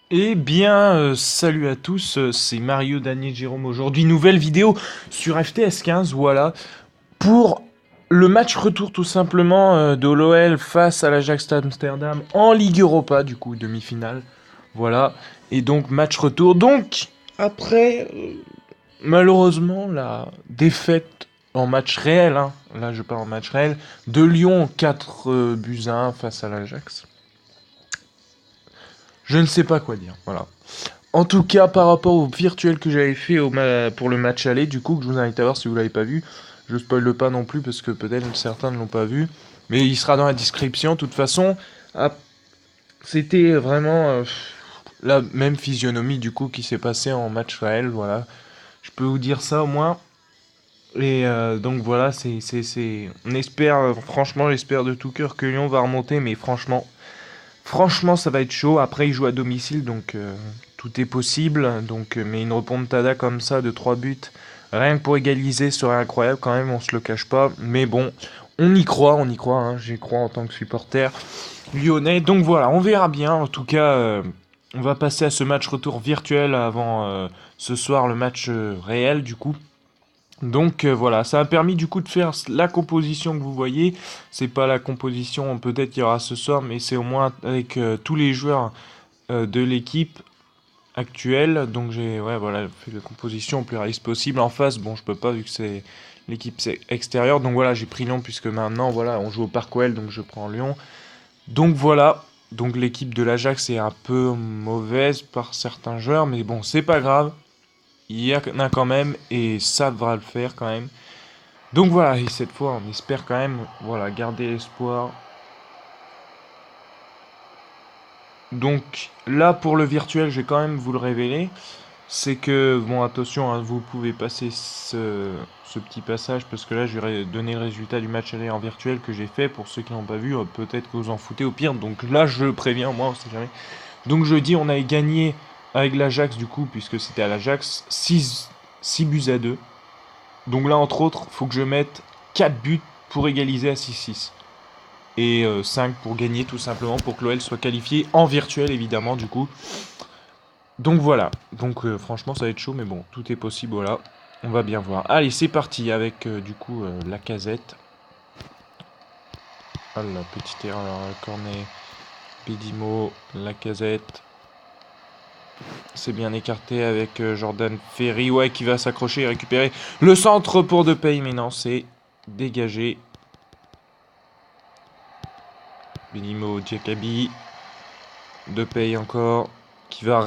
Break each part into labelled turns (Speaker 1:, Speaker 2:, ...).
Speaker 1: Eh bien, salut à tous, c'est Mario Daniel Jérôme aujourd'hui. Nouvelle vidéo sur FTS 15, voilà. Pour le match retour tout simplement de l'OL face à l'Ajax Amsterdam en Ligue Europa, du coup, demi-finale. Voilà. Et donc, match retour. Donc, après, malheureusement, la défaite en match réel, hein, là je parle en match réel, de Lyon 4 buts à 1 face à l'Ajax. Je ne sais pas quoi dire, voilà. En tout cas, par rapport au virtuel que j'avais fait pour le match aller, du coup, que je vous invite à voir si vous l'avez pas vu, je spoile pas non plus parce que peut-être certains ne l'ont pas vu, mais il sera dans la description. De toute façon, ah, c'était vraiment la même physionomie du coup qui s'est passé en match réel, voilà. Je peux vous dire ça au moins. Et donc voilà, on espère, franchement, j'espère de tout cœur que Lyon va remonter, mais franchement, ça va être chaud. Après, il joue à domicile, donc tout est possible. Donc, mais une remontada comme ça de 3 buts, rien que pour égaliser, serait incroyable quand même, on se le cache pas. Mais bon, on y croit, hein, j'y crois en tant que supporter lyonnais. Donc voilà, on verra bien. En tout cas, on va passer à ce match retour virtuel avant ce soir le match réel du coup. Donc voilà, ça a permis du coup de faire la composition que vous voyez. C'est pas la composition peut-être qu'il y aura ce soir, mais c'est au moins avec tous les joueurs de l'équipe actuelle. Donc j'ai voilà, fait la composition le plus réaliste possible. En face, bon je peux pas vu que c'est l'équipe extérieure. Donc voilà, j'ai pris Lyon puisque maintenant voilà, on joue au Parc OL, donc je prends Lyon. Donc voilà, donc l'équipe de l'Ajax est un peu mauvaise par certains joueurs, mais bon, c'est pas grave. Il y en a quand même et ça devra le faire quand même. Donc voilà, et cette fois, on espère quand même, voilà, garder l'espoir. Donc là, pour le virtuel, je vais quand même vous le révéler. C'est que, bon, attention, hein, vous pouvez passer ce petit passage parce que là, je vais donner le résultat du match aller en virtuel que j'ai fait. Pour ceux qui n'ont pas vu, peut-être que vous en foutez au pire. Donc là, je préviens, moi, on sait jamais. Donc je dis, on avait gagné avec l'Ajax, du coup, puisque c'était à l'Ajax, 6 buts à 2. Donc là, entre autres, faut que je mette 4 buts pour égaliser à 6-6. Et 5 pour gagner tout simplement pour que l'OL soit qualifié en virtuel évidemment du coup. Donc voilà, donc franchement ça va être chaud mais bon, tout est possible, voilà. On va bien voir. Allez, c'est parti avec du coup Lacazette. Ah la petite erreur, Cornet, Pédimo, Lacazette. C'est bien écarté avec Jordan Ferry, ouais, qui va s'accrocher et récupérer le centre pour Depay, mais non, c'est dégagé. Benimo, Diakabi, Depay encore, qui va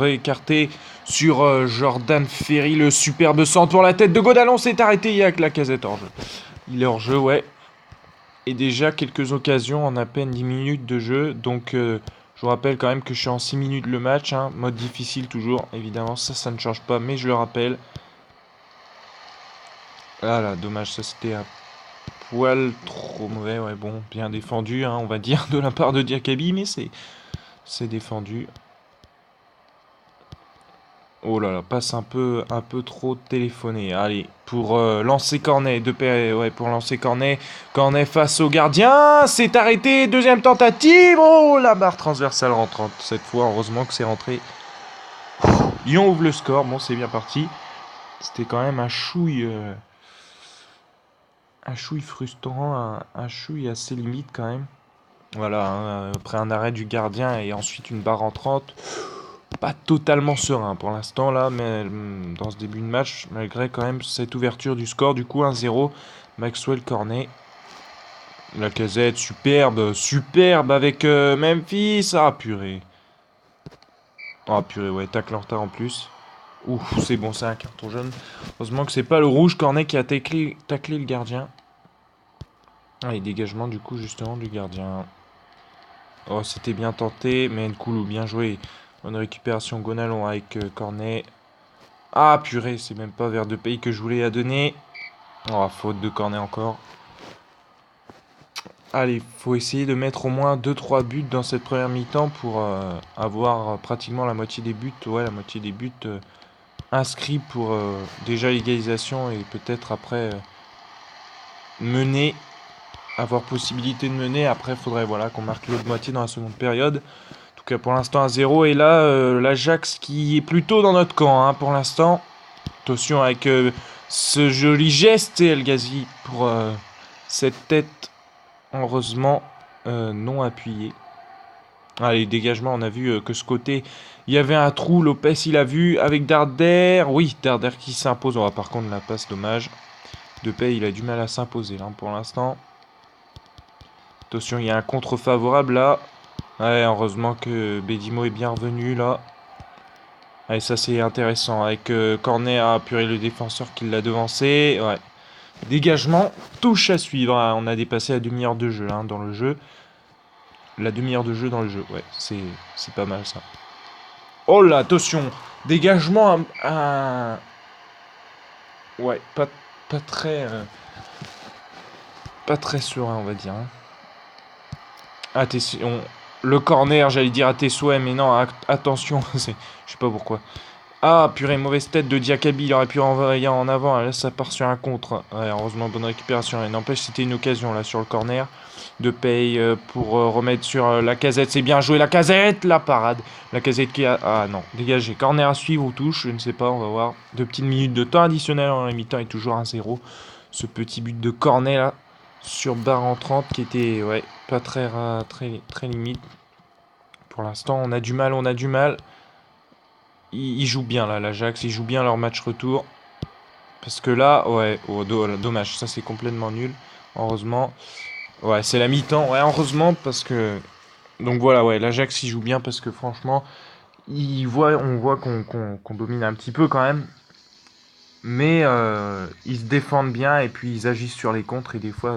Speaker 1: réécarter sur Jordan Ferry, le superbe centre pour la tête de Godalon, c'est arrêté, il y a que Lacazette hors jeu. Il est hors jeu, ouais. Et déjà quelques occasions en à peine 10 minutes de jeu, donc je vous rappelle quand même que je suis en 6 minutes le match, hein, mode difficile toujours, évidemment, ça ne change pas, mais je le rappelle. Ah là, dommage, ça c'était un poil trop mauvais, ouais, bon, bien défendu, hein, on va dire, de la part de Diakabi, mais c'est défendu. Oh là là, passe un peu trop téléphoné. Allez, pour lancer Cornet, ouais, pour lancer Cornet. Cornet face au gardien, c'est arrêté, deuxième tentative. Oh, la barre transversale rentrante. Cette fois, heureusement que c'est rentré. Lyon ouvre le score, bon, c'est bien parti. C'était quand même un chouille frustrant, un chouille assez limite quand même. Voilà, hein, après un arrêt du gardien et ensuite une barre entrante. Pas totalement serein pour l'instant là, mais dans ce début de match, malgré quand même cette ouverture du score, du coup 1-0, Maxwell Cornet. Lacazette, superbe, superbe avec Memphis. Ah purée. Ah purée, ouais, tacle en retard en plus. Ouf, c'est bon, c'est un carton jaune. Heureusement que c'est pas le rouge Cornet qui a taclé le gardien. Ah, et dégagement du coup justement du gardien. Oh, c'était bien tenté, mais Nkoulou, bien joué. Bonne récupération Gonalon avec Cornet. Ah purée, c'est même pas vers deux pays que je voulais la donner. Oh, faute de Cornet encore. Allez, faut essayer de mettre au moins deux trois buts dans cette première mi-temps pour avoir pratiquement la moitié des buts. Ouais, la moitié des buts inscrits pour déjà l'égalisation et peut-être après mener, avoir possibilité de mener. Après, il faudrait voilà, qu'on marque l'autre moitié dans la seconde période. tout cas pour l'instant 1-0. Et là, l'Ajax qui est plutôt dans notre camp hein, pour l'instant. Attention avec ce joli geste et El Ghazi pour cette tête heureusement non appuyée. Allez, dégagement, on a vu que ce côté, il y avait un trou, Lopez il a vu avec Darder. Oui, Darder qui s'impose. Oh, par contre la passe, dommage. Depay il a du mal à s'imposer là pour l'instant. Attention, il y a un contre favorable là. Ouais, heureusement que Bedimo est bien revenu là. Allez, ça c'est intéressant. Avec Cornet à apurer le défenseur qui l'a devancé. Ouais. Dégagement, touche à suivre. Ah, on a dépassé la demi-heure de jeu hein, dans le jeu. La demi-heure de jeu dans le jeu. Ouais, c'est pas mal ça. Oh là, attention. Dégagement ouais, pas très... pas très serein, on va dire. Hein. Attention. Le corner, j'allais dire à tes souhaits, mais non, attention. Je sais pas pourquoi. Ah, purée, mauvaise tête de Diakabi, il aurait pu envoyer en avant. Là, ça part sur un contre. Ouais, heureusement, bonne récupération. Et n'empêche, c'était une occasion là sur le corner. Depay pour remettre sur Lacazette. C'est bien joué, Lacazette, la parade. Lacazette qui a... Ah non, dégagé. Corner à suivre ou touche, je ne sais pas, on va voir. 2 petites minutes de temps additionnel en la mi-temps et toujours 1-0. Ce petit but de corner là, sur barre en 30 qui était ouais, pas très limite. Pour l'instant, on a du mal. Ils jouent bien là, l'Ajax, ils jouent bien leur match retour. Parce que là, ouais, oh, dommage, ça c'est complètement nul. Heureusement. Ouais, c'est la mi-temps, ouais, heureusement parce que... Donc voilà, ouais, l'Ajax il joue bien parce que franchement, on voit qu'on domine un petit peu quand même. Mais ils se défendent bien et puis ils agissent sur les contres et des fois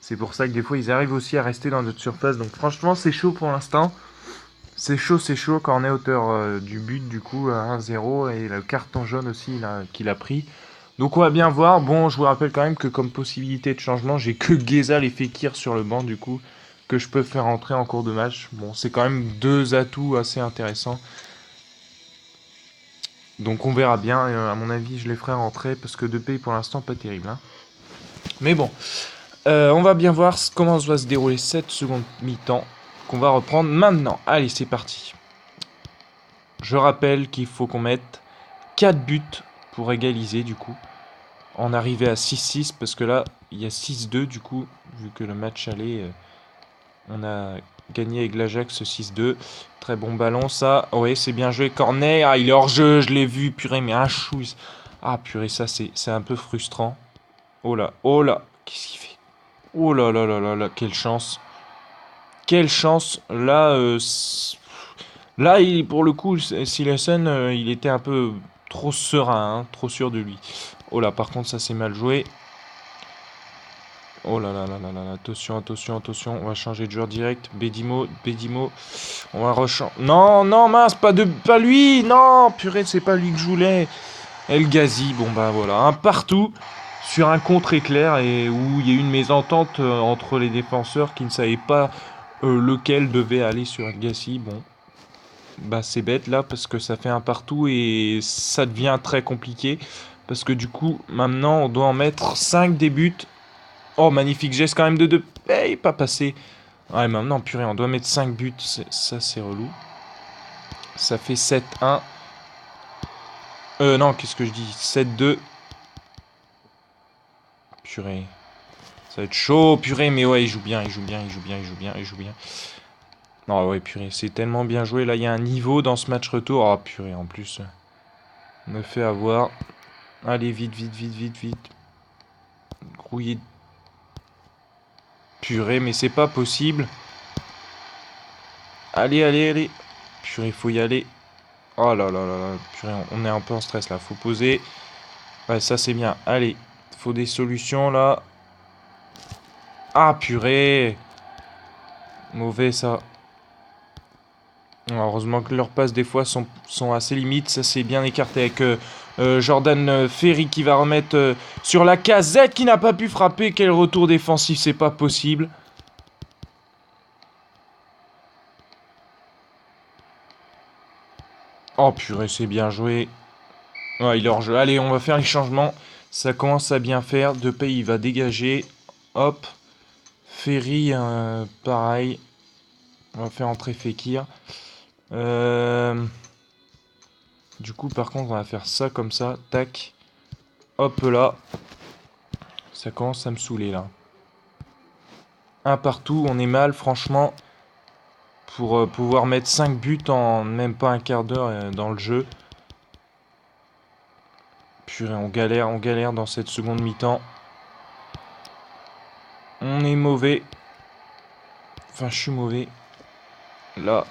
Speaker 1: c'est pour ça que des fois ils arrivent aussi à rester dans notre surface. Donc franchement c'est chaud pour l'instant. C'est chaud quand on est hauteur du but du coup à 1-0 et le carton jaune aussi qu'il a pris. Donc on va bien voir. Bon, je vous rappelle quand même que comme possibilité de changement, j'ai que Ghezal et Fekir sur le banc du coup que je peux faire entrer en cours de match. Bon, c'est quand même 2 atouts assez intéressants. Donc on verra bien. À mon avis, je les ferai rentrer parce que Depay pour l'instant pas terrible. Hein. Mais bon, on va bien voir comment va se dérouler cette seconde mi-temps qu'on va reprendre maintenant. Allez, c'est parti. Je rappelle qu'il faut qu'on mette 4 buts pour égaliser du coup. En arriver à 6-6 parce que là, il y a 6-2 du coup, vu que le match allait, on a gagné avec l'Ajax 6-2. Très bon ballon ça. Oui, c'est bien joué. Cornet, ah, il est hors jeu, je l'ai vu, purée, mais un chou. Ah purée, ça c'est un peu frustrant. Oh là, qu'est-ce qu'il fait? Oh là là là là là, quelle chance. Quelle chance. Là, là pour le coup, Silassen, il était un peu trop serein, hein, trop sûr de lui. Oh là, par contre, ça c'est mal joué. Oh là là là là là, attention, on va changer de joueur direct. Bedimo, on va rechanger. Non, mince, pas lui, non, purée, c'est pas lui que je voulais. El Ghazi, bon bah voilà, un partout sur un contre éclair et où il y a eu une mésentente entre les défenseurs qui ne savaient pas lequel devait aller sur El Ghazi. Bon, bah c'est bête là parce que ça fait un partout et ça devient très compliqué parce que du coup maintenant on doit en mettre 5 des buts. Oh, magnifique geste quand même de Depay, pas passé. Ouais, maintenant, purée, on doit mettre 5 buts. Ça, c'est relou. Ça fait 7-1. Non, qu'est-ce que je dis 7-2. Purée. Ça va être chaud, purée, mais ouais, il joue bien. Non, ouais, purée, c'est tellement bien joué. Là, il y a un niveau dans ce match retour. Oh, purée, en plus. On me fait avoir. Allez, vite. Grouillé. Purée, mais c'est pas possible. Allez. Purée, faut y aller. Oh là là, purée, on est un peu en stress là. Faut poser. Ouais, ça c'est bien. Allez, faut des solutions là. Ah purée. Mauvais ça. Heureusement que leurs passes des fois sont assez limites. Ça c'est bien écarté avec Jordan Ferry qui va remettre sur Lacazette qui n'a pas pu frapper. Quel retour défensif, c'est pas possible. Oh purée, c'est bien joué. Ouais, il est hors jeu. Allez, on va faire les changements. Ça commence à bien faire. Depay, il va dégager. Hop. Ferry, pareil. On va faire entrer Fekir. Du coup, par contre, on va faire ça comme ça. Tac. Hop là. Ça commence à me saouler là. Un partout, on est mal, franchement. Pour pouvoir mettre 5 buts en même pas un quart d'heure dans le jeu. Purée, on galère dans cette seconde mi-temps. On est mauvais. Enfin, je suis mauvais. Là,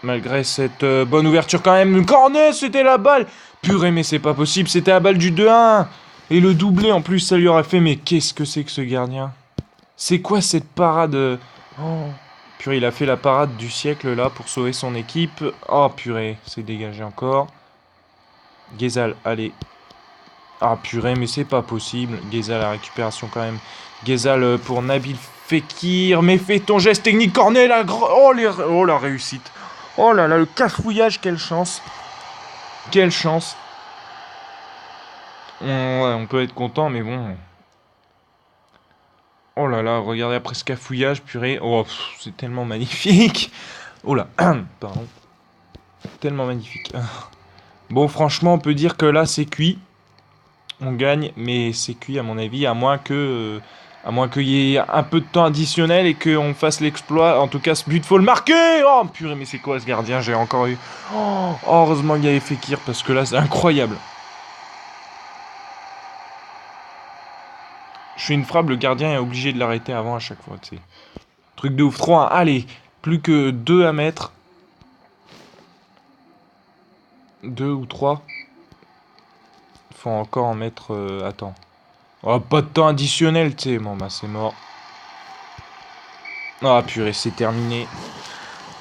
Speaker 1: malgré cette bonne ouverture quand même. Cornet, c'était la balle. Purée, mais c'est pas possible, c'était la balle du 2-1. Et le doublé, en plus, ça lui aurait fait. Mais qu'est-ce que c'est que ce gardien? C'est quoi cette parade? Oh. Purée, il a fait la parade du siècle là pour sauver son équipe. Oh purée, c'est dégagé encore. Ghezal, allez. Ah purée, mais c'est pas possible. Ghezal, la récupération quand même. Ghezal pour Nabil Fekir. Mais fais ton geste technique, Cornet, oh la réussite. Oh là là, le cafouillage, quelle chance. Quelle chance. Ouais, on peut être content, mais bon. Oh là là, regardez après ce cafouillage, purée. Oh, c'est tellement magnifique. Oh là, pardon. Tellement magnifique. Bon, franchement, on peut dire que là, c'est cuit. On gagne, mais c'est cuit à mon avis, à moins qu'il y ait un peu de temps additionnel et qu'on fasse l'exploit. En tout cas, ce but, faut le marquer. Oh, purée, mais c'est quoi ce gardien? J'ai encore eu... Oh, heureusement qu'il y avait Fekir, parce que là, c'est incroyable. Je fais une frappe, le gardien est obligé de l'arrêter avant à chaque fois, tu sais. Truc de ouf. 3-1, allez. Plus que 2 à mettre. 2 ou 3. Faut encore en mettre... attends. Oh, pas de temps additionnel, tu sais. Bon, bah, c'est mort. Ah, purée, c'est terminé.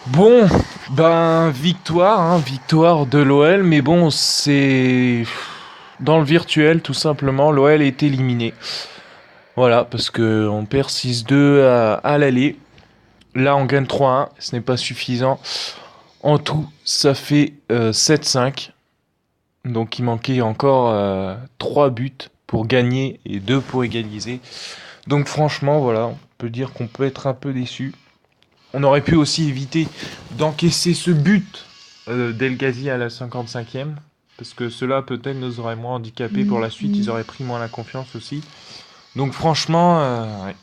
Speaker 1: Bon, ben, victoire, hein, victoire de l'OL. Mais bon, c'est... Dans le virtuel, tout simplement, l'OL est éliminé. Voilà, parce qu'on perd 6-2 à l'aller. Là, on gagne 3-1. Ce n'est pas suffisant. En tout, ça fait 7-5. Donc, il manquait encore 3 buts pour gagner et 2 pour égaliser. Donc, franchement, voilà, on peut dire qu'on peut être un peu déçu. On aurait pu aussi éviter d'encaisser ce but d'El Ghazi à la 55e. Parce que cela, peut-être, nous aurait moins handicapés pour la suite. Ils auraient pris moins la confiance aussi. Donc franchement, ouais.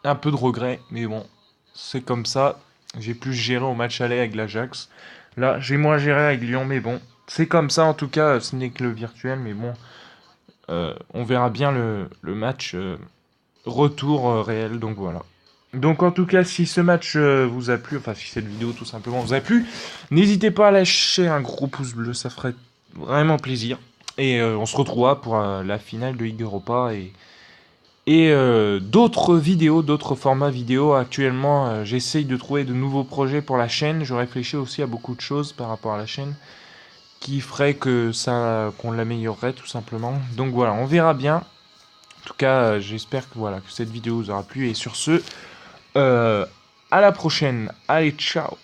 Speaker 1: Un peu de regret, mais bon, c'est comme ça. J'ai plus géré au match aller avec l'Ajax. Là, j'ai moins géré avec Lyon, mais bon, c'est comme ça. En tout cas, ce n'est que le virtuel, mais bon, on verra bien le match retour réel. Donc voilà. Donc en tout cas, si ce match vous a plu, enfin si cette vidéo tout simplement vous a plu, n'hésitez pas à lâcher un gros pouce bleu, ça ferait vraiment plaisir. Et on se retrouvera pour la finale de Ligue Europa et d'autres vidéos, d'autres formats vidéo. Actuellement, j'essaye de trouver de nouveaux projets pour la chaîne. Je réfléchis aussi à beaucoup de choses par rapport à la chaîne qui ferait qu'on l'améliorerait tout simplement. Donc voilà, on verra bien. En tout cas, j'espère que voilà que cette vidéo vous aura plu. Et sur ce, à la prochaine. Allez, ciao.